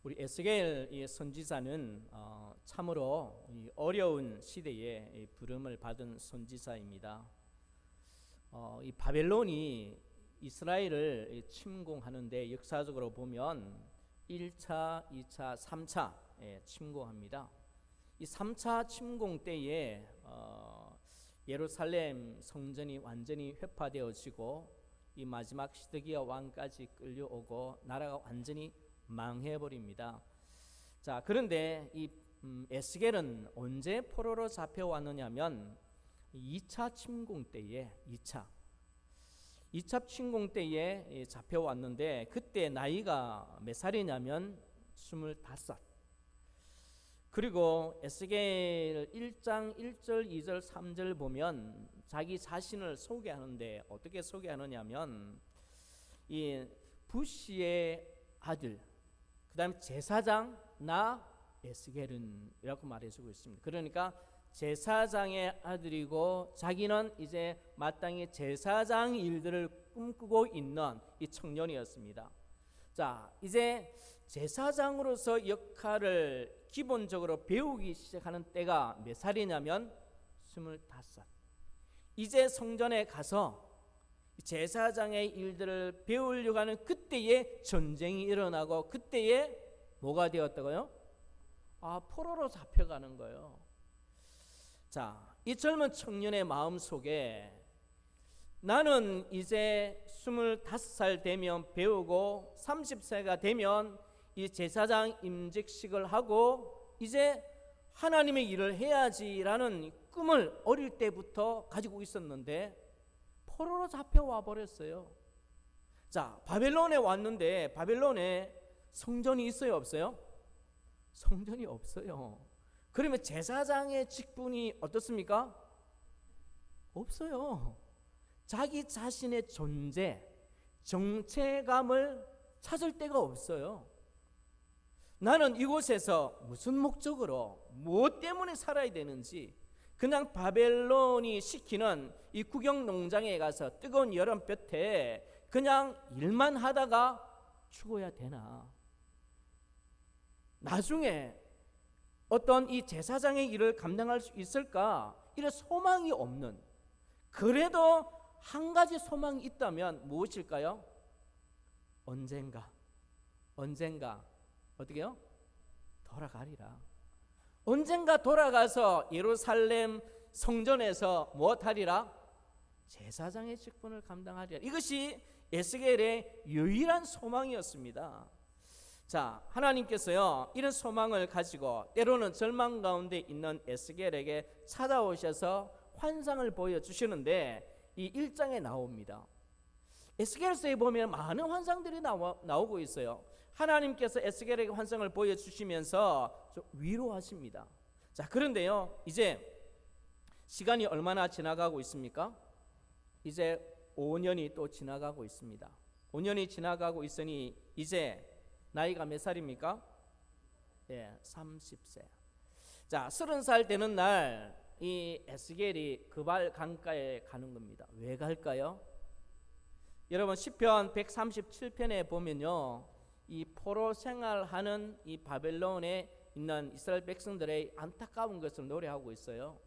우리 에스겔 이 선지자는 참으로 이 어려운 시대에 이 부름을 받은 선지자입니다. 이 바벨론이 이스라엘을 침공하는데 역사적으로 보면 1차, 2차, 3차 침공합니다. 이 3차 침공 때에 예루살렘 성전이 완전히 회파되어지고 이 마지막 시드기야 왕까지 끌려오고 나라가 완전히 망해버립니다. 자, 그런데 이 에스겔은 언제 포로로 잡혀왔느냐면 2차 침공 때에 2차 침공 때에 잡혀왔는데 그때 나이가 몇 살이냐면 25. 그리고 에스겔 1장 1절 2절 3절 보면 자기 자신을 소개하는데 어떻게 소개하느냐면 이 부시의 아들, 그 다음에 제사장 나 에스겔은 이라고 말해주고 있습니다. 그러니까 제사장의 아들이고 자기는 이제 마땅히 제사장 일들을 꿈꾸고 있는 이 청년이었습니다. 자, 이제 제사장으로서 역할을 기본적으로 배우기 시작하는 때가 몇 살이냐면 25. 이제 성전에 가서 제사장의 일들을 배우려고 하는 그때에 전쟁이 일어나고 그때에 뭐가 되었다고요? 포로로 잡혀가는 거예요. 자, 이 젊은 청년의 마음 속에 나는 이제 25살 되면 배우고 30세가 되면 이 제사장 임직식을 하고 이제 하나님의 일을 해야지라는 꿈을 어릴 때부터 가지고 있었는데 포로로 잡혀와 버렸어요. 자, 바벨론에 왔는데 바벨론에 성전이 있어요, 없어요? 성전이 없어요. 그러면 제사장의 직분이 어떻습니까? 없어요. 자기 자신의 존재, 정체감을 찾을 데가 없어요. 나는 이곳에서 무슨 목적으로, 무엇 때문에 살아야 되는지, 그냥 바벨론이 시키는 이 구경 농장에 가서 뜨거운 여름볕에 그냥 일만 하다가 죽어야 되나? 나중에 어떤 이 제사장의 일을 감당할 수 있을까? 이런 소망이 없는, 그래도 한 가지 소망이 있다면 무엇일까요? 언젠가 어떻게요? 돌아가리라. 언젠가 돌아가서 예루살렘 성전에서 무엇하리라? 제사장의 직분을 감당하리라. 이것이 에스겔의 유일한 소망이었습니다. 자, 하나님께서요 이런 소망을 가지고 때로는 절망 가운데 있는 에스겔에게 찾아오셔서 환상을 보여주시는데 이 1장에 나옵니다. 에스겔서에 보면 많은 환상들이 나오고 있어요. 하나님께서 에스겔에게 환상을 보여주시면서 좀 위로하십니다. 자, 그런데요 이제 시간이 얼마나 지나가고 있습니까? 이제 5년이 또 지나가고 있습니다. 5년이 지나가고 있으니 이제 나이가 몇 살입니까? 30세. 자, 30살 되는 날 이 에스겔이 그발 강가에 가는 겁니다. 왜 갈까요? 여러분 시편 137편에 보면요 이 포로 생활하는 이 바벨론에 있는 이스라엘 백성들의 안타까운 것을 노래하고 있어요.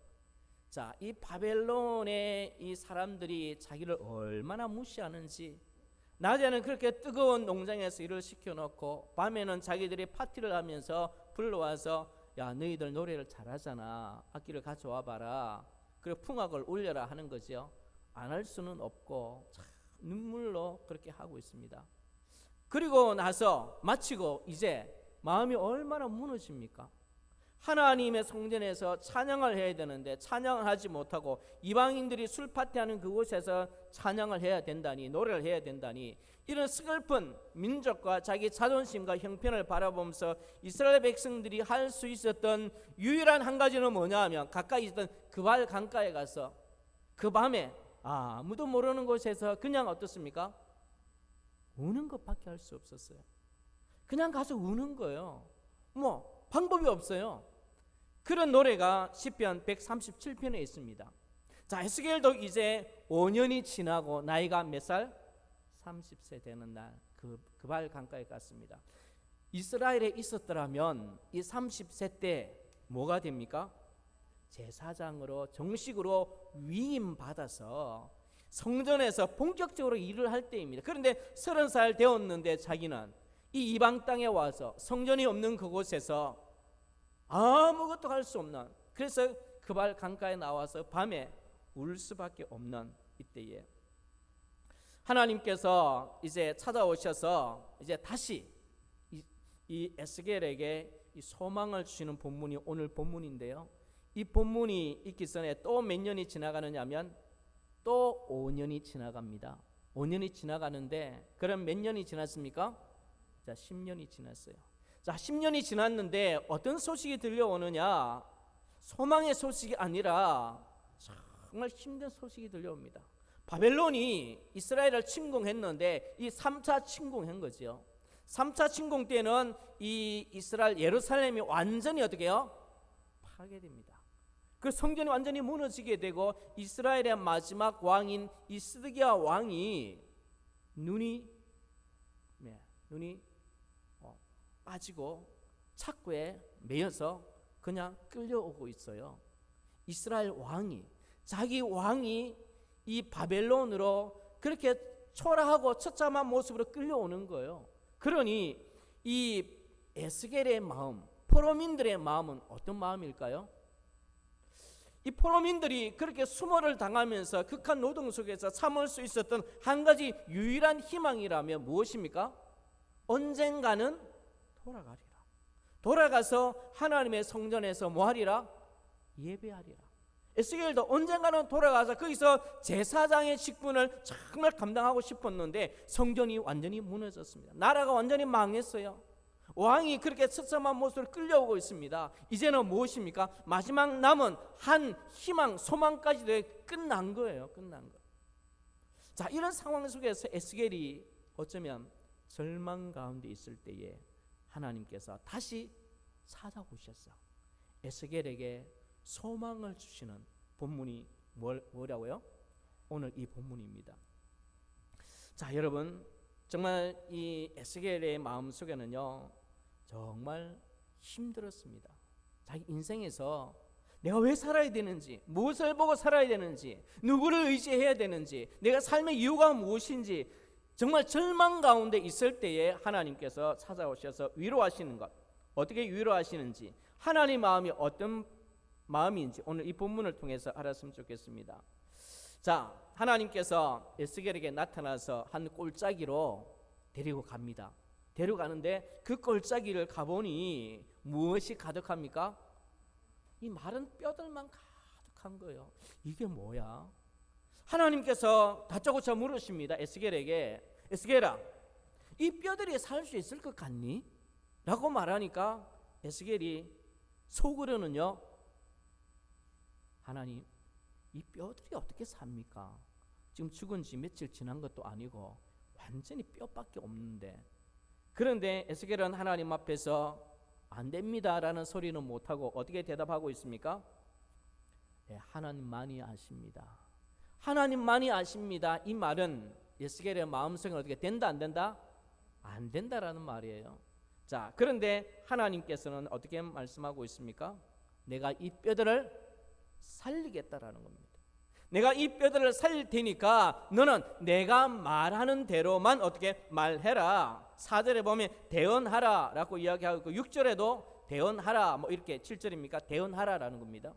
자, 이 바벨론의 이 사람들이 자기를 얼마나 무시하는지, 낮에는 그렇게 뜨거운 농장에서 일을 시켜놓고 밤에는 자기들이 파티를 하면서 불러와서 야, 너희들 노래를 잘하잖아, 악기를 가져와 봐라, 그리고 풍악을 울려라 하는 거죠. 안 할 수는 없고 참 눈물로 그렇게 하고 있습니다. 그리고 나서 마치고 이제 마음이 얼마나 무너집니까? 하나님의 성전에서 찬양을 해야 되는데 찬양을 하지 못하고 이방인들이 술 파티하는 그곳에서 찬양을 해야 된다니, 노래를 해야 된다니, 이런 슬픈 민족과 자기 자존심과 형편을 바라보면서 이스라엘 백성들이 할 수 있었던 유일한 한 가지는 뭐냐 하면 가까이 있던 그발 강가에 가서 그 밤에 아무도 모르는 곳에서 그냥 어떻습니까? 우는 것밖에 할 수 없었어요. 그냥 가서 우는 거예요. 뭐 방법이 없어요. 그런 노래가 시편 137편에 있습니다. 자, 에스겔도 이제 5년이 지나고 나이가 몇 살? 30세 되는 날 그발 강가에 갔습니다. 이스라엘에 있었더라면 이 30세 때 뭐가 됩니까? 제사장으로 정식으로 위임받아서 성전에서 본격적으로 일을 할 때입니다. 그런데 30살 되었는데 자기는 이 이방 땅에 와서 성전이 없는 그곳에서 아무것도 할 수 없는, 그래서 그발 강가에 나와서 밤에 울 수밖에 없는 이때에 하나님께서 이제 찾아오셔서 이제 다시 이 에스겔에게 이 소망을 주시는 본문이 오늘 본문인데요. 이 본문이 있기 전에 또 몇 년이 지나가느냐면 또 5년이 지나갑니다. 5년이 지나가는데 그럼 몇 년이 지났습니까? 자, 10년이 지났어요. 자, 10년이 지났는데 어떤 소식이 들려오느냐? 소망의 소식이 아니라 정말 힘든 소식이 들려옵니다. 바벨론이 이스라엘을 침공했는데 이 3차 침공한 거죠. 3차 침공 때는 이 이스라엘 예루살렘이 완전히 어떻게 해요? 파괴됩니다. 그 성전이 완전히 무너지게 되고 이스라엘의 마지막 왕인 이 스드기야 왕이 눈이 빠지고 착고에 매여서 그냥 끌려오고 있어요. 이스라엘 왕이, 자기 왕이 이 바벨론으로 그렇게 초라하고 처참한 모습으로 끌려오는 거예요. 그러니 이 에스겔의 마음, 포로민들의 마음은 어떤 마음일까요? 이 포로민들이 그렇게 수모를 당하면서 극한 노동 속에서 참을 수 있었던 한 가지 유일한 희망이라면 무엇입니까? 언젠가는 돌아가리라. 돌아가서 하나님의 성전에서 뭐하리라? 예배하리라. 에스겔도 언젠가는 돌아가서 거기서 제사장의 직분을 정말 감당하고 싶었는데 성전이 완전히 무너졌습니다. 나라가 완전히 망했어요. 왕이 그렇게 처참한 모습으로 끌려오고 있습니다. 이제는 무엇입니까? 마지막 남은 한 희망, 소망까지도 끝난 거예요. 끝난 거. 자, 이런 상황 속에서 에스겔이 어쩌면 절망 가운데 있을 때에 하나님께서 다시 찾아오셨어. 에스겔에게 소망을 주시는 본문이 뭐라고요? 오늘 이 본문입니다. 자, 여러분, 정말 이 에스겔의 마음속에는요 정말 힘들었습니다. 자기 인생에서 내가 왜 살아야 되는지, 무엇을 보고 살아야 되는지, 누구를 의지해야 되는지, 내가 삶의 이유가 무엇인지 정말 절망 가운데 있을 때에 하나님께서 찾아오셔서 위로하시는 것, 어떻게 위로하시는지, 하나님 마음이 어떤 마음인지 오늘 이 본문을 통해서 알았으면 좋겠습니다. 자, 하나님께서 에스겔에게 나타나서 한 골짜기로 데리고 갑니다. 데려가는데 그 골짜기를 가보니 무엇이 가득합니까? 이 마른 뼈들만 가득한 거예요. 이게 뭐야? 하나님께서 다짜고짜 물으십니다. 에스겔에게, 에스겔아, 이 뼈들이 살 수 있을 것 같니? 라고 말하니까 에스겔이 속으로는요, 하나님, 이 뼈들이 어떻게 삽니까? 지금 죽은 지 며칠 지난 것도 아니고 완전히 뼈밖에 없는데. 그런데 에스겔은 하나님 앞에서 안 됩니다 라는 소리는 못하고 어떻게 대답하고 있습니까? 네, 하나님만이 아십니다. 하나님만이 아십니다. 이 말은 에스겔의 마음속에 어떻게 된다 안 된다? 안 된다라는 말이에요. 자, 그런데 하나님께서는 어떻게 말씀하고 있습니까? 내가 이 뼈들을 살리겠다라는 겁니다. 내가 이 뼈들을 살릴 테니까 너는 내가 말하는 대로만 어떻게 말해라. 4절에 보면 대언하라 라고 이야기하고 6절에도 대언하라, 뭐 이렇게 7절입니까? 대언하라라는 겁니다.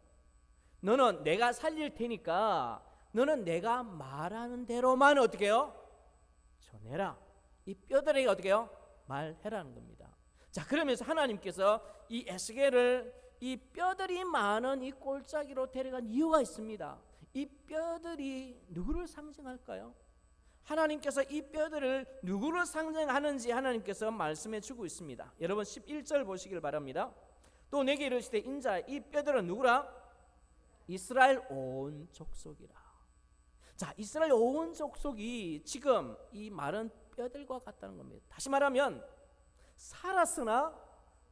너는 내가 살릴 테니까 너는 내가 말하는 대로만 어떻게 해요? 전해라. 이 뼈들에게 어떻게 해요? 말해라는 겁니다. 자, 그러면서 하나님께서 이 에스겔을 이 뼈들이 많은 이 골짜기로 데려간 이유가 있습니다. 이 뼈들이 누구를 상징할까요? 하나님께서 이 뼈들을 누구를 상징하는지 하나님께서 말씀해 주고 있습니다. 여러분 11절 보시길 바랍니다. 또 내게 이르시되 인자 이 뼈들은 누구라? 이스라엘 온 족속이라. 자, 이스라엘 온 족속이 지금 이 마른 뼈들과 같다는 겁니다. 다시 말하면 살았으나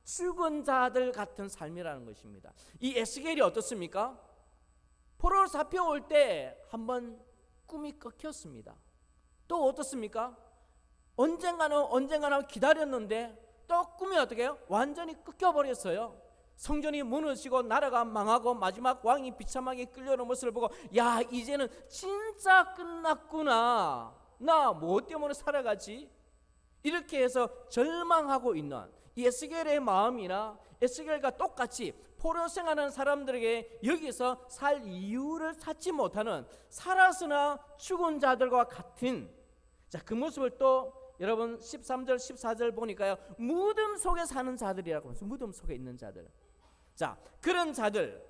죽은 자들 같은 삶이라는 것입니다. 이 에스겔이 어떻습니까? 포로로 잡혀올 때 한번 꿈이 꺾였습니다. 또 어떻습니까? 언젠가는 기다렸는데 또 꿈이 어떻게 해요? 완전히 꺾여버렸어요. 성전이 무너지고 나라가 망하고 마지막 왕이 비참하게 끌려오는 모습을 보고, 야, 이제는 진짜 끝났구나. 나 뭐 때문에 살아가지? 이렇게 해서 절망하고 있는 이 에스겔의 마음이나 에스겔과 똑같이 포로생활하는 사람들에게 여기서 살 이유를 찾지 못하는, 살아서나 죽은 자들과 같은, 자, 그 모습을 또 여러분 13절 14절 보니까요, 무덤 속에 사는 자들이라고 해서, 무덤 속에 있는 자들. 자, 그런 자들,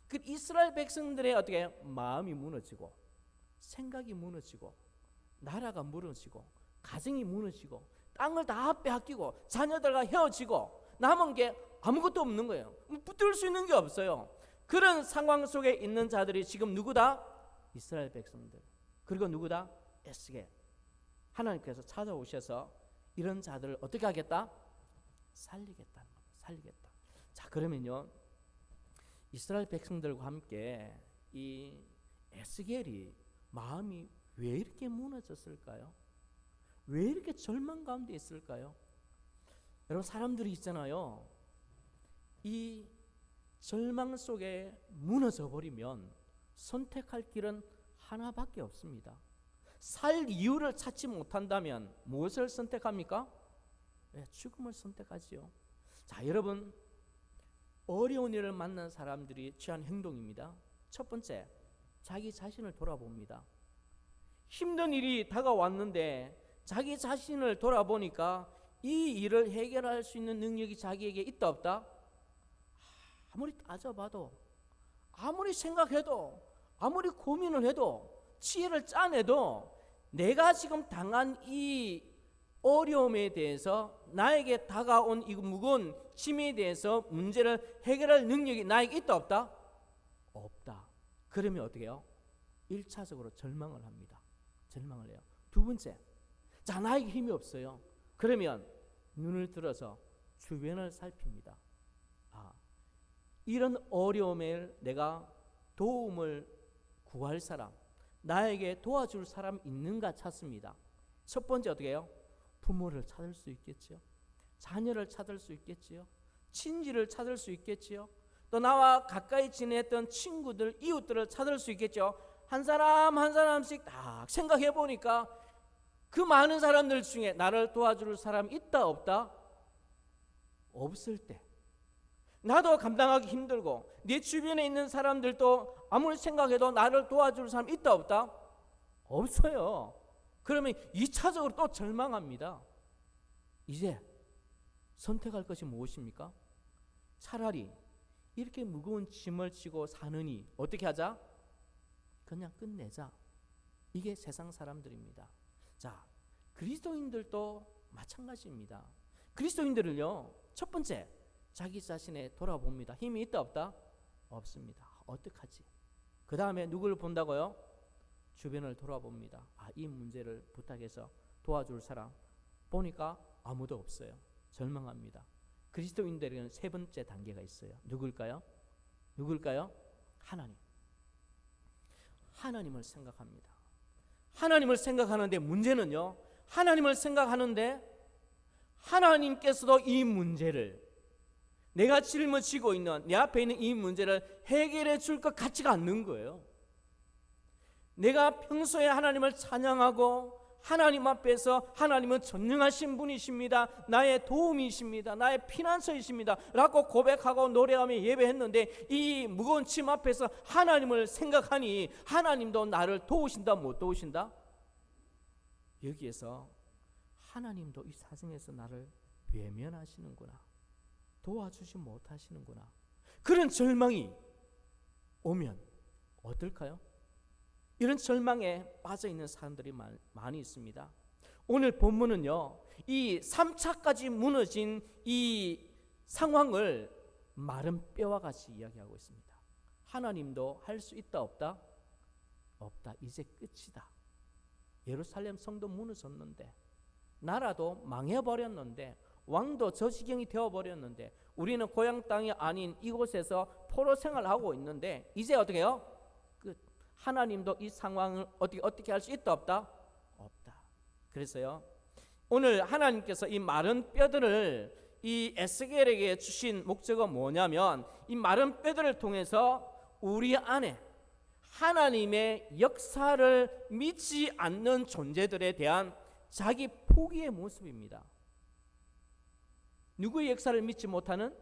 그 이스라엘 백성들의 어떻게 해요? 마음이 무너지고, 생각이 무너지고, 나라가 무너지고, 가정이 무너지고, 땅을 다 빼앗기고, 자녀들과 헤어지고, 남은 게 아무것도 없는 거예요. 붙들 수 있는 게 없어요. 그런 상황 속에 있는 자들이 지금 누구다? 이스라엘 백성들. 그리고 누구다? 에스겔. 하나님께서 찾아오셔서 이런 자들을 어떻게 하겠다? 살리겠다는 겁니다. 살리겠다. 자, 그러면요, 이스라엘 백성들과 함께 이 에스겔이 마음이 왜 이렇게 무너졌을까요? 왜 이렇게 절망 가운데 있을까요? 여러분, 사람들이 있잖아요, 이 절망 속에 무너져 버리면 선택할 길은 하나밖에 없습니다. 살 이유를 찾지 못한다면 무엇을 선택합니까? 네, 죽음을 선택하지요. 자, 여러분, 어려운 일을 만난 사람들이 취한 행동입니다. 첫 번째, 자기 자신을 돌아봅니다. 힘든 일이 다가왔는데 자기 자신을 돌아보니까 이 일을 해결할 수 있는 능력이 자기에게 있다 없다? 아무리 따져봐도, 아무리 생각해도, 아무리 고민을 해도, 지혜를 짜내도 내가 지금 당한 이 어려움에 대해서, 나에게 다가온 이 무거운 짐에 대해서 문제를 해결할 능력이 나에게 있다 없다? 없다. 그러면 어떻게 해요? 1차적으로 절망을 합니다. 절망을 해요. 두 번째, 자, 나에게 힘이 없어요. 그러면 눈을 들어서 주변을 살핍니다. 이런 어려움에 내가 도움을 구할 사람, 나에게 도와줄 사람 있는가 찾습니다. 첫 번째 어떻게 해요? 부모를 찾을 수 있겠죠. 자녀를 찾을 수 있겠지요. 친지를 찾을 수 있겠지요. 또 나와 가까이 지냈던 친구들, 이웃들을 찾을 수 있겠죠. 한 사람 한 사람씩 딱 생각해 보니까 그 많은 사람들 중에 나를 도와줄 사람 있다 없다? 없을 때, 나도 감당하기 힘들고 내 주변에 있는 사람들도 아무리 생각해도 나를 도와줄 사람 있다 없다? 없어요. 그러면 2차적으로 또 절망합니다. 이제 선택할 것이 무엇입니까? 차라리 이렇게 무거운 짐을 지고 사느니 어떻게 하자? 그냥 끝내자. 이게 세상 사람들입니다. 자, 그리스도인들도 마찬가지입니다. 그리스도인들은요, 첫 번째, 자기 자신에 돌아봅니다. 힘이 있다 없다? 없습니다. 어떡하지? 그 다음에 누구를 본다고요? 주변을 돌아봅니다. 이 문제를 부탁해서 도와줄 사람 보니까 아무도 없어요. 절망합니다. 그리스도인들에게는 세 번째 단계가 있어요. 누굴까요? 하나님. 하나님을 생각합니다. 하나님을 생각하는데 문제는요, 하나님을 생각하는데 하나님께서도 이 문제를, 내가 짊어지고 있는 내 앞에 있는 이 문제를 해결해 줄 것 같지가 않는 거예요. 내가 평소에 하나님을 찬양하고 하나님 앞에서 하나님은 전능하신 분이십니다, 나의 도움이십니다, 나의 피난처이십니다 라고 고백하고 노래하며 예배했는데, 이 무거운 짐 앞에서 하나님을 생각하니 하나님도 나를 도우신다 못 도우신다? 여기에서 하나님도 이 사정에서 나를 외면하시는구나, 도와주지 못하시는구나, 그런 절망이 오면 어떨까요? 이런 절망에 빠져 있는 사람들이 많이 있습니다. 오늘 본문은요, 이 3차까지 무너진 이 상황을 마른 뼈와 같이 이야기하고 있습니다. 하나님도 할 수 있다 없다? 없다. 이제 끝이다. 예루살렘 성도 무너졌는데, 나라도 망해버렸는데, 왕도 저 지경이 되어버렸는데, 우리는 고향 땅이 아닌 이곳에서 포로 생활하고 있는데 이제 어떻게 해요? 끝. 하나님도 이 상황을 어떻게 할 수 있다 없다? 없다. 그래서요, 오늘 하나님께서 이 마른 뼈들을 이 에스겔에게 주신 목적은 뭐냐면 이 마른 뼈들을 통해서 우리 안에 하나님의 역사를 믿지 않는 존재들에 대한 자기 포기의 모습입니다. 누구의 역사를 믿지 못하는?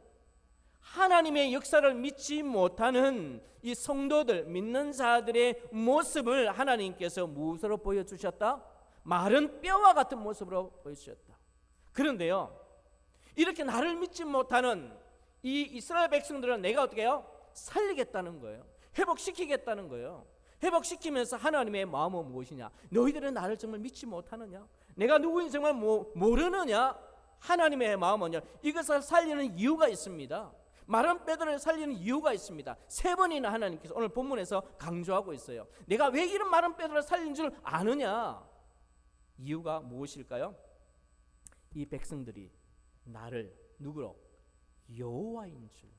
하나님의 역사를 믿지 못하는 이 성도들, 믿는 자들의 모습을 하나님께서 무엇으로 보여주셨다? 마른 뼈와 같은 모습으로 보여주셨다. 그런데요, 이렇게 나를 믿지 못하는 이 이스라엘 백성들은 내가 어떻게 해요? 살리겠다는 거예요. 회복시키겠다는 거예요. 회복시키면서 하나님의 마음은 무엇이냐? 너희들은 나를 정말 믿지 못하느냐? 내가 누구인지 정말 모르느냐? 하나님의 마음은요, 이것을 살리는 이유가 있습니다. 마른 뼈들을 살리는 이유가 있습니다. 3번이나 하나님께서 오늘 본문에서 강조하고 있어요. 내가 왜 이런 마른 뼈들을 살린 줄 아느냐? 이유가 무엇일까요? 이 백성들이 나를 누구로? 여호와인 줄,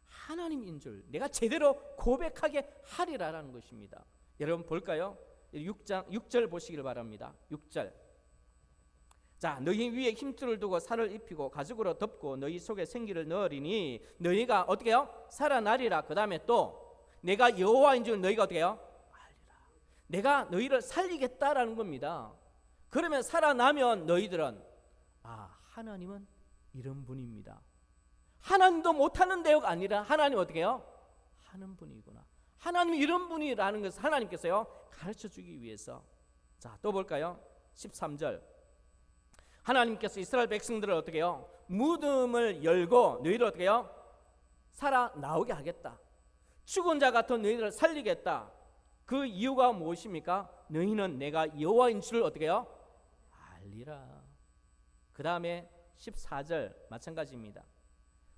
하나님인 줄 내가 제대로 고백하게 하리라라는 것입니다. 여러분 볼까요? 6절 보시길 바랍니다. 6절. 자, 너희 위에 힘줄을 두고 살을 입히고 가죽으로 덮고 너희 속에 생기를 넣으리니 너희가 어떻게 해요? 살아나리라. 그 다음에 또 내가 여호와인 줄 너희가 어떻게 해요? 알리라. 내가 너희를 살리겠다라는 겁니다. 그러면 살아나면 너희들은 하나님은 이런 분입니다. 하나님도 못하는 대우가 아니라 하나님 어떻게 해요? 하는 분이구나. 하나님이 이런 분이라는 것을 하나님께서요 가르쳐주기 위해서. 자, 또 볼까요? 13절. 하나님께서 이스라엘 백성들을 어떻게 해요? 무덤을 열고 너희를 어떻게 해요? 살아나오게 하겠다. 죽은 자 같은 너희들을 살리겠다. 그 이유가 무엇입니까? 너희는 내가 여호와인 줄을 어떻게 해요? 알리라. 그 다음에 14절 마찬가지입니다.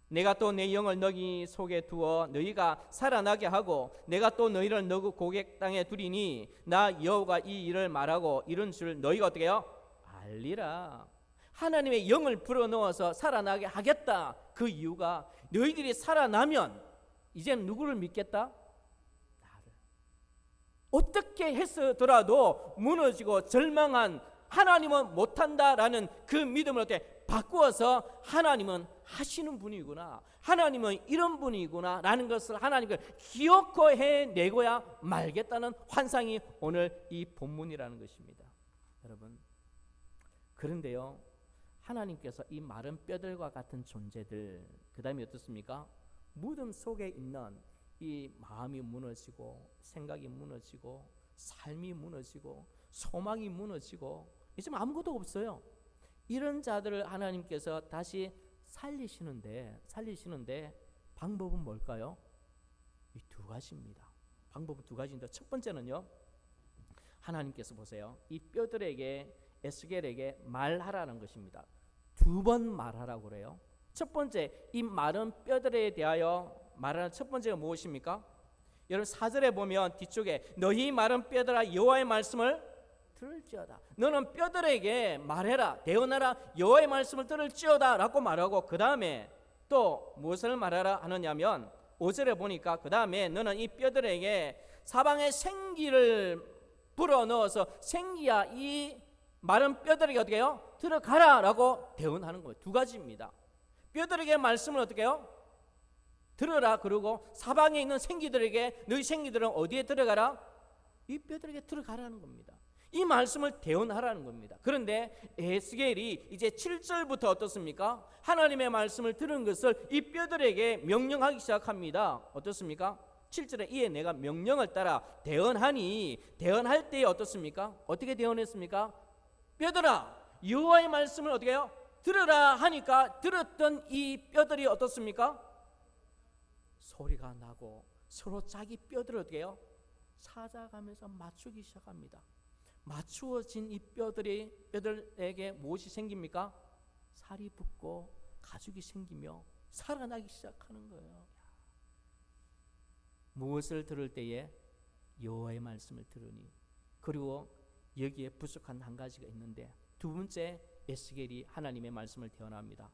내가 또 내 영을 너희 속에 두어 너희가 살아나게 하고 내가 또 너희를 너희 고객 땅에 두리니 나 여호와가 이 일을 말하고 이런 줄 너희가 어떻게 해요? 알리라. 하나님의 영을 불어넣어서 살아나게 하겠다. 그 이유가 너희들이 살아나면 이제 누구를 믿겠다? 나를. 어떻게 했더라도 무너지고 절망한 하나님은 못한다라는 그 믿음을 어떻게 바꾸어서 하나님은 하시는 분이구나, 하나님은 이런 분이구나 라는 것을 하나님을 기억코 해내고야 말겠다는 환상이 오늘 이 본문이라는 것입니다. 여러분, 그런데요, 하나님께서 이 마른 뼈들과 같은 존재들, 그 다음에 어떻습니까? 무덤 속에 있는 이 마음이 무너지고 생각이 무너지고 삶이 무너지고 소망이 무너지고 이제 아무것도 없어요. 이런 자들을 하나님께서 다시 살리시는데 방법은 뭘까요? 이 2가지입니다. 방법은 2가지인데 첫 번째는요, 하나님께서 보세요, 이 뼈들에게 에스겔에게 말하라는 것입니다. 2번 말하라고 그래요. 첫 번째, 이 마른 뼈들에 대하여 말하는 첫 번째가 무엇입니까? 여러분 4절에 보면 뒤쪽에 너희 마른 뼈들아 여호와의 말씀을 들을지어다. 너는 뼈들에게 말해라, 대언하라, 여호와의 말씀을 들을지어다 라고 말하고 그 다음에 또 무엇을 말하라 하느냐면 5절에 보니까 그 다음에 너는 이 뼈들에게 사방에 생기를 불어넣어서 생기야 이 마른 뼈들에게 어떻게 해요? 들어가라 라고 대언하는 거예요. 2가지입니다. 뼈들에게 말씀을 어떻게 해요? 들어라. 그리고 사방에 있는 생기들에게 너희 생기들은 어디에 들어가라? 이 뼈들에게 들어가라는 겁니다. 이 말씀을 대언하라는 겁니다. 그런데 에스겔이 이제 7절부터 어떻습니까? 하나님의 말씀을 들은 것을 이 뼈들에게 명령하기 시작합니다. 어떻습니까? 7절에 이에 내가 명령을 따라 대언하니, 대언할 때에 어떻습니까? 어떻게 대언했습니까? 뼈들아 여호와의 말씀을 어떻게 해요? 들으라 하니까 들었던 이 뼈들이 어떻습니까? 소리가 나고 서로 자기 뼈들을 어떻게 해요? 찾아가면서 맞추기 시작합니다. 맞추어진 이 뼈들에게 무엇이 생깁니까? 살이 붙고 가죽이 생기며 살아나기 시작하는 거예요. 무엇을 들을 때에? 여호와의 말씀을 들으니. 그리고 여기에 부족한 한 가지가 있는데 2번째, 에스겔이 하나님의 말씀을 대언합니다.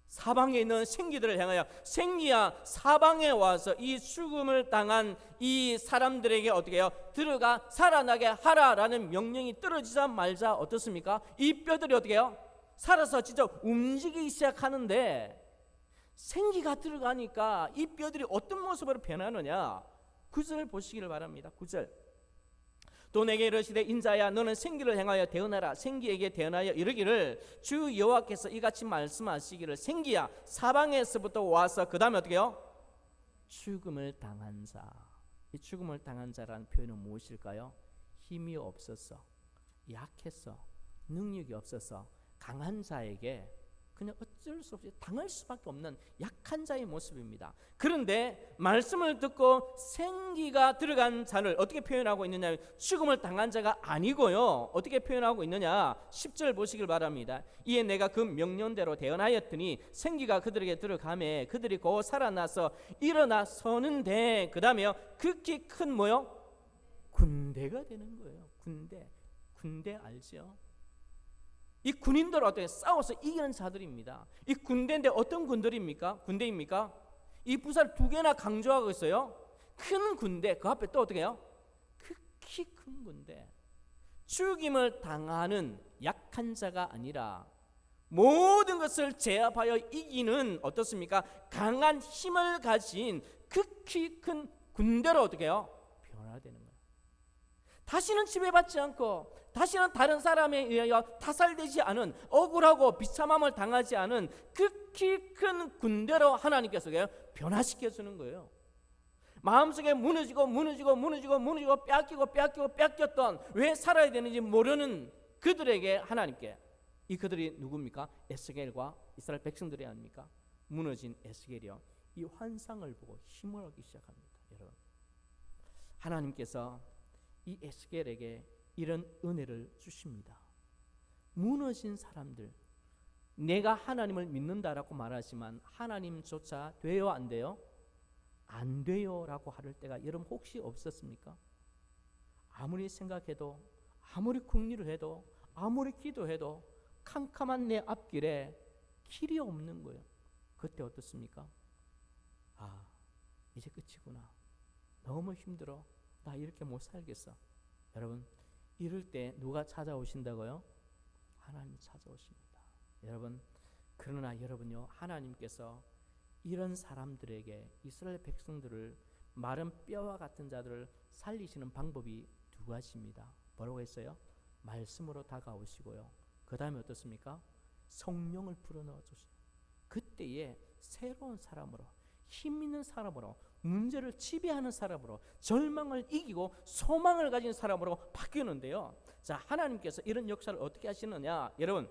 사방에 있는 생기들을 향하여 생기야 사방에 와서 이 죽음을 당한 이 사람들에게 어떻게 해요? 들어가 살아나게 하라라는 명령이 떨어지자 말자 어떻습니까? 이 뼈들이 어떻게 해요? 살아서 진짜 움직이기 시작하는데 생기가 들어가니까 이 뼈들이 어떤 모습으로 변하느냐, 9절 보시기를 바랍니다. 9절. 또 내게 이르시되 인자야 너는 생기를 행하여 대언하라. 생기에게 대언하여 이르기를 주 여호와께서 이같이 말씀하시기를 생기야 사방에서부터 와서 그 다음에 어떻게 해요? 죽음을 당한 자. 이 죽음을 당한 자라는 표현은 무엇일까요? 힘이 없어서, 약해서, 능력이 없어서 강한 자에게 그냥 어쩔 수 없이 당할 수밖에 없는 약한 자의 모습입니다. 그런데 말씀을 듣고 생기가 들어간 자를 어떻게 표현하고 있느냐, 죽음을 당한 자가 아니고요, 어떻게 표현하고 있느냐, 10절 보시길 바랍니다. 이에 내가 그 명령대로 대언하였더니 생기가 그들에게 들어가매 그들이 곧 살아나서 일어나 서는데, 그 다음에요, 극히 큰 뭐요? 군대가 되는 거예요. 군대 알죠? 이 군인들 어떻게 싸워서 이기는 자들입니다. 이 군대인데 어떤 군대입니까? 이 부사를 두 개나 강조하고 있어요. 큰 군대, 그 앞에 또 어떻게 해요? 극히 큰 군대. 죽임을 당하는 약한 자가 아니라 모든 것을 제압하여 이기는 어떻습니까? 강한 힘을 가진 극히 큰 군대로 어떻게 해요? 변화되는 거예요. 다시는 지배받지 않고 다시는 다른 사람에 의하여 타살되지 않은, 억울하고 비참함을 당하지 않은 극히 큰 군대로 하나님께서 변화시켜 주는 거예요. 마음속에 무너지고 뺏겼던, 왜 살아야 되는지 모르는 그들에게 하나님께, 이 그들이 누굽니까? 에스겔과 이스라엘 백성들이 아닙니까? 무너진 에스겔이요, 이 환상을 보고 힘을 얻기 시작합니다. 여러분, 하나님께서 이 에스겔에게 이런 은혜를 주십니다. 무너진 사람들, 내가 하나님을 믿는다라고 말하지만 하나님조차 돼요, 안 돼요? 안 돼요 라고 할 때가 여러분 혹시 없었습니까? 아무리 생각해도, 아무리 궁리를 해도, 아무리 기도해도 캄캄한 내 앞길에 길이 없는 거예요. 그때 어떻습니까? 아, 이제 끝이구나, 너무 힘들어, 나 이렇게 못 살겠어. 여러분, 이럴 때 누가 찾아오신다고요? 하나님 찾아오십니다. 여러분, 그러나 여러분요, 하나님께서 이런 사람들에게, 이스라엘 백성들을, 마른 뼈와 같은 자들을 살리시는 방법이 두 가지입니다. 뭐라고 했어요? 말씀으로 다가오시고요, 그 다음에 어떻습니까? 성령을 불어넣어 주시고, 그때에 새로운 사람으로, 힘 있는 사람으로, 문제를 지배하는 사람으로, 절망을 이기고 소망을 가진 사람으로 바뀌는데요. 자, 하나님께서 이런 역사를 어떻게 하시느냐, 여러분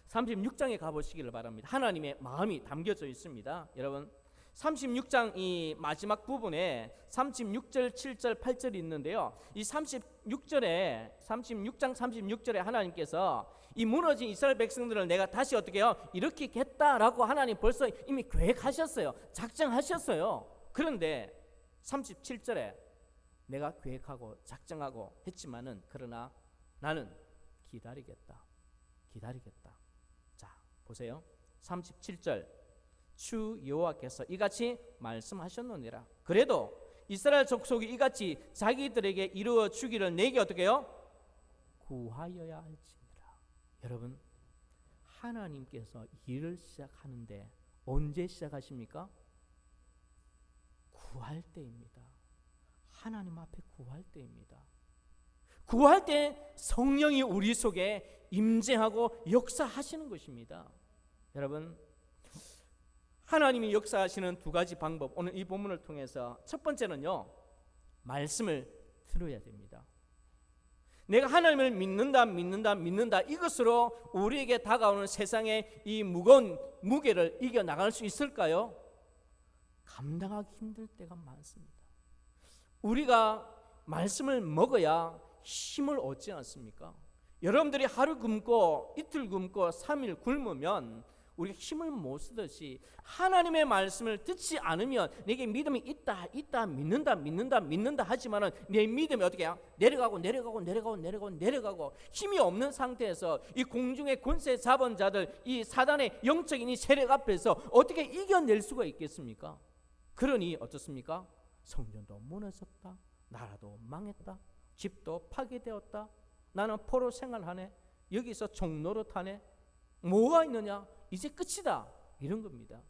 36장에 가보시기를 바랍니다. 하나님의 마음이 담겨져 있습니다. 여러분 36장 이 마지막 부분에 36절, 7절, 8절이 있는데요. 이 36장 36절에 하나님께서 이 무너진 이스라엘 백성들을 내가 다시 어떻게 해요? 일으키겠다라고 하나님 벌써 이미 계획하셨어요. 작정하셨어요. 그런데 37절에 내가 계획하고 작정하고 했지만은 그러나 나는 기다리겠다. 자, 보세요. 37절. 주 여호와께서 이같이 말씀하셨느니라. 그래도 이스라엘 족속이 이같이 자기들에게 이루어 주기를 내게 어떻게 해요? 구하여야 할지니라. 여러분, 하나님께서 일을 시작하는데 언제 시작하십니까? 구할 때입니다. 하나님 앞에 구할 때입니다. 구할 때 성령이 우리 속에 임재하고 역사하시는 것입니다. 여러분, 하나님이 역사하시는 두 가지 방법, 오늘 이 본문을 통해서 첫 번째는요, 말씀을 들어야 됩니다. 내가 하나님을 믿는다 이것으로 우리에게 다가오는 세상의 이 무거운 무게를 이겨나갈 수 있을까요? 감당하기 힘들 때가 많습니다. 우리가 말씀을 먹어야 힘을 얻지 않습니까? 여러분들이 하루 굶고 이틀 굶고 3일 굶으면 우리가 힘을 못 쓰듯이 하나님의 말씀을 듣지 않으면 내게 믿음이 있다 믿는다 하지만은 내 믿음이 어떻게 해요? 내려가고 힘이 없는 상태에서 이 공중의 권세 잡은 자들, 이 사단의 영적인 이 세력 앞에서 어떻게 이겨낼 수가 있겠습니까? 그러니 어떻습니까? 성전도 무너졌다, 나라도 망했다, 집도 파괴되었다, 나는 포로 생활하네, 여기서 종노릇하네, 뭐가 있느냐? 이제 끝이다. 이런 겁니다.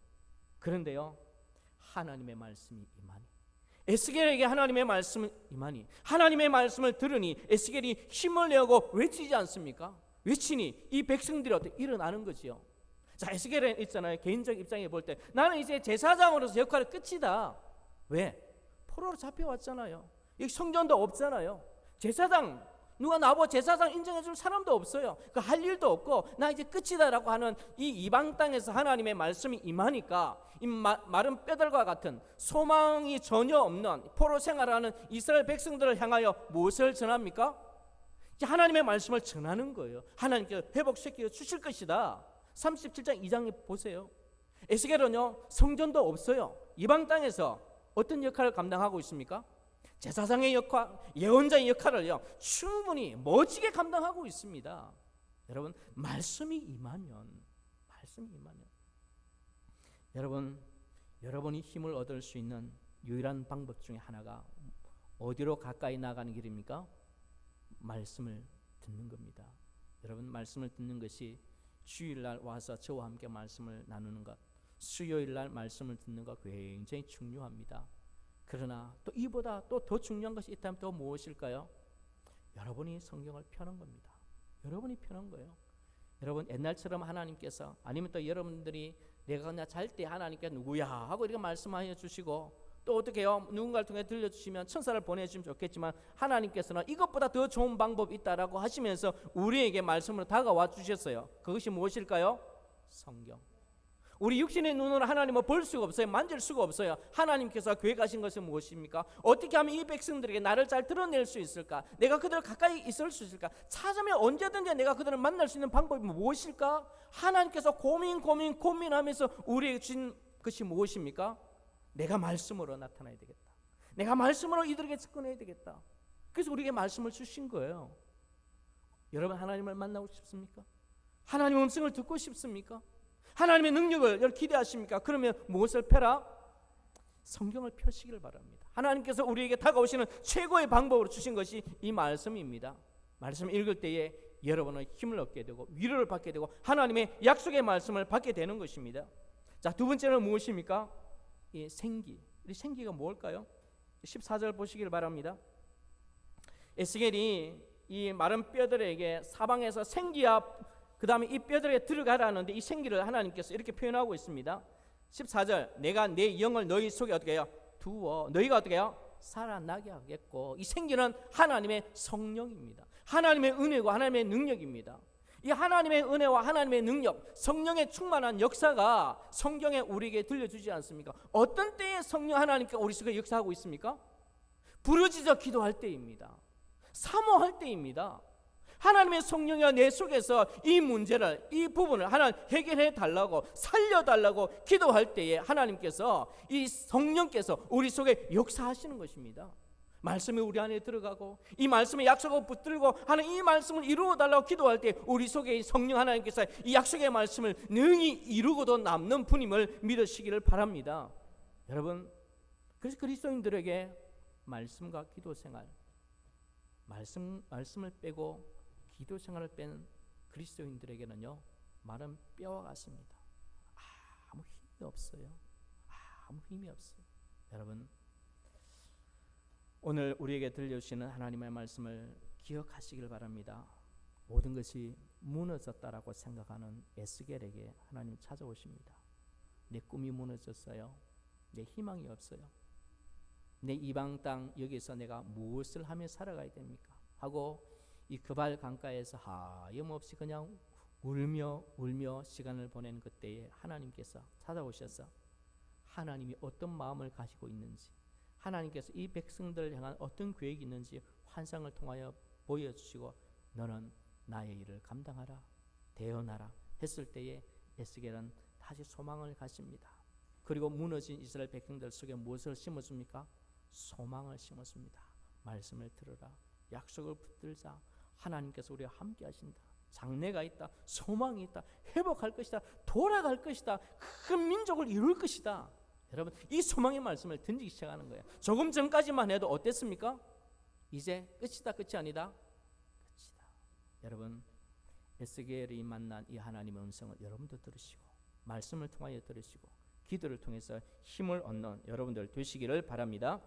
그런데요, 하나님의 말씀이 임하니, 에스겔에게 하나님의 말씀을 임하니, 하나님의 말씀을 들으니 에스겔이 힘을 내고 외치지 않습니까? 외치니 이 백성들이 어떻게 일어나는 거지요. 자, 에스겔은 있잖아요. 개인적 입장에 볼 때 나는 이제 제사장으로서 역할이 끝이다. 왜? 포로로 잡혀왔잖아요. 여기 성전도 없잖아요. 제사장, 누가 나보고 제사장 인정해줄 사람도 없어요. 그 할 일도 없고 나 이제 끝이다라고 하는 이 이방 땅에서 하나님의 말씀이 임하니까 이 마른 뼈들과 같은 소망이 전혀 없는 포로 생활하는 이스라엘 백성들을 향하여 무엇을 전합니까? 하나님의 말씀을 전하는 거예요. 하나님께서 회복시켜 주실 것이다. 37장 2장에 보세요. 에스겔은요, 성전도 없어요. 이방 땅에서 어떤 역할을 감당하고 있습니까? 제사장의 역할, 예언자의 역할을요 충분히 멋지게 감당하고 있습니다. 여러분, 말씀이 임하면 여러분이 힘을 얻을 수 있는 유일한 방법 중에 하나가 어디로 가까이 나가는 길입니까? 말씀을 듣는 겁니다. 여러분, 말씀을 듣는 것이 주일날 와서 저와 함께 말씀을 나누는 것, 수요일날 말씀을 듣는 것 굉장히 중요합니다. 그러나 또 이보다 또 더 중요한 것이 있다면 또 무엇일까요? 여러분이 성경을 펴는 겁니다. 여러분이 펴는 거예요. 여러분, 옛날처럼 하나님께서, 아니면 또 여러분들이 내가 그냥 잘 때 하나님께 누구야 하고 이렇게 말씀하여 주시고, 또 어떻게 해요? 누군가를 통해 들려주시면 천사를 보내주시면 좋겠지만 하나님께서는 이것보다 더 좋은 방법이 있다라고 하시면서 우리에게 말씀으로 다가와 주셨어요. 그것이 무엇일까요? 성경. 우리 육신의 눈으로 하나님을 볼 수가 없어요. 만질 수가 없어요. 하나님께서 계획하신 것은 무엇입니까? 어떻게 하면 이 백성들에게 나를 잘 드러낼 수 있을까? 내가 그들 가까이 있을 수 있을까? 찾으면 언제든지 내가 그들을 만날 수 있는 방법이 무엇일까? 하나님께서 고민하면서 우리에게 주신 것이 무엇입니까? 내가 말씀으로 나타나야 되겠다. 내가 말씀으로 이들에게 접근해야 되겠다. 그래서 우리에게 말씀을 주신 거예요. 여러분, 하나님을 만나고 싶습니까? 하나님의 음성을 듣고 싶습니까? 하나님의 능력을 기대하십니까? 그러면 무엇을 펴라? 성경을 펴시기를 바랍니다. 하나님께서 우리에게 다가오시는 최고의 방법으로 주신 것이 이 말씀입니다. 말씀 읽을 때에 여러분은 힘을 얻게 되고 위로를 받게 되고 하나님의 약속의 말씀을 받게 되는 것입니다. 자, 두 번째는 무엇입니까? 이 생기. 이 생기가 뭘까요? 14절 보시길 바랍니다. 에스겔이 이 마른 뼈들에게 사방에서 생기야, 그 다음에 이 뼈들에 들어가라는데 이 생기를 하나님께서 이렇게 표현하고 있습니다. 14절, 내가 내 영을 너희 속에 어떻게 해요? 두어 너희가 어떻게 해요? 살아나게 하겠고, 이 생기는 하나님의 성령입니다. 하나님의 은혜고 하나님의 능력입니다. 이 하나님의 은혜와 하나님의 능력, 성령의 충만한 역사가 성경에 우리에게 들려주지 않습니까? 어떤 때에 성령 하나님께서 우리 속에 역사하고 있습니까? 부르짖어 기도할 때입니다. 사모할 때입니다. 하나님의 성령이 내 속에서 이 문제를, 이 부분을 하나님 해결해 달라고, 살려달라고 기도할 때에 하나님께서, 이 성령께서 우리 속에 역사하시는 것입니다. 말씀이 우리 안에 들어가고 이 말씀의 약속을 붙들고 하나님 이 말씀을 이루어 달라고 기도할 때 우리 속에 이 성령 하나님께서 이 약속의 말씀을 능히 이루고도 남는 분임을 믿으시기를 바랍니다. 여러분, 그래서 그리스도인들에게 말씀과 기도 생활, 말씀을 빼고 기도 생활을 뺀 그리스도인들에게는요, 마른 뼈와 같습니다. 아무 힘이 없어요. 아무 힘이 없어요. 여러분, 오늘 우리에게 들려주시는 하나님의 말씀을 기억하시길 바랍니다. 모든 것이 무너졌다라고 생각하는 에스겔에게 하나님 찾아오십니다. 내 꿈이 무너졌어요. 내 희망이 없어요. 내 이방 땅 여기서 내가 무엇을 하며 살아가야 됩니까? 하고 이 그발 강가에서 하염없이 그냥 울며 시간을 보내는 그때에 하나님께서 찾아오셔서 하나님이 어떤 마음을 가지고 있는지, 하나님께서 이 백성들을 향한 어떤 계획이 있는지 환상을 통하여 보여주시고 너는 나의 일을 감당하라, 대언하라 했을 때에 에스겔은 다시 소망을 가집니다. 그리고 무너진 이스라엘 백성들 속에 무엇을 심었습니까? 소망을 심었습니다. 말씀을 들으라, 약속을 붙들자, 하나님께서 우리와 함께 하신다, 장래가 있다, 소망이 있다, 회복할 것이다, 돌아갈 것이다, 큰 민족을 이룰 것이다. 여러분, 이 소망의 말씀을 던지기 시작하는 거예요. 조금 전까지만 해도 어땠습니까? 이제 끝이다, 끝이 아니다, 끝이다. 여러분, 에스겔이 만난 이 하나님의 음성을 여러분도 들으시고 말씀을 통하여 들으시고 기도를 통해서 힘을 얻는 여러분들 되시기를 바랍니다.